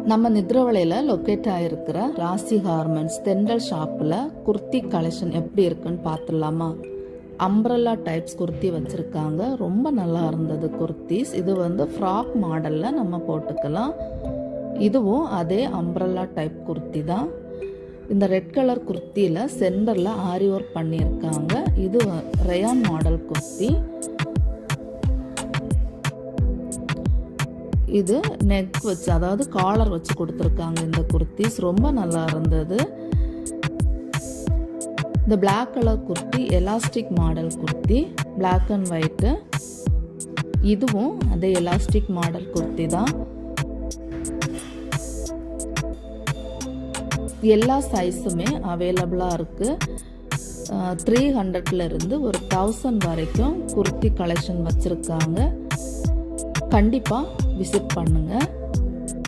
நம்ம நித்ரவளையில் லொக்கேட் ஆகிருக்கிற ராசி கார்மெண்ட்ஸ் தென்றல் ஷாப்பில் குர்த்தி கலெக்ஷன் எப்படி இருக்குன்னு பார்த்துடலாமா. அம்ப்ரல்லா டைப்ஸ் குர்த்தி வச்சுருக்காங்க. ரொம்ப நல்லா இருந்தது குர்த்திஸ். இது ஃப்ராக் மாடலில் நம்ம போட்டுக்கலாம். இதுவும் அதே அம்ப்ரல்லா டைப் குர்த்தி தான். இந்த ரெட் கலர் குர்த்தியில் சென்டரில் ஆரி ஒர்க் பண்ணியிருக்காங்க. இது ரயான் மாடல் குர்த்தி. இது நெக் வச்சு, அதாவது காலர் வச்சு கொடுத்துருக்காங்க. இந்த குர்த்திஸ் ரொம்ப நல்லா இருந்தது. இந்த black colour kurti elastic model kurti, black and white. இதுவும் அதே எலாஸ்டிக் மாடல் குர்த்தி தான். எல்லா சைஸுமே அவைலபிளாக இருக்குது. 300 இருந்து 1000 வரைக்கும் குர்த்தி கலெக்ஷன் வச்சுருக்காங்க. கண்டிப்பாக விசிட் பண்ணுங்கள்.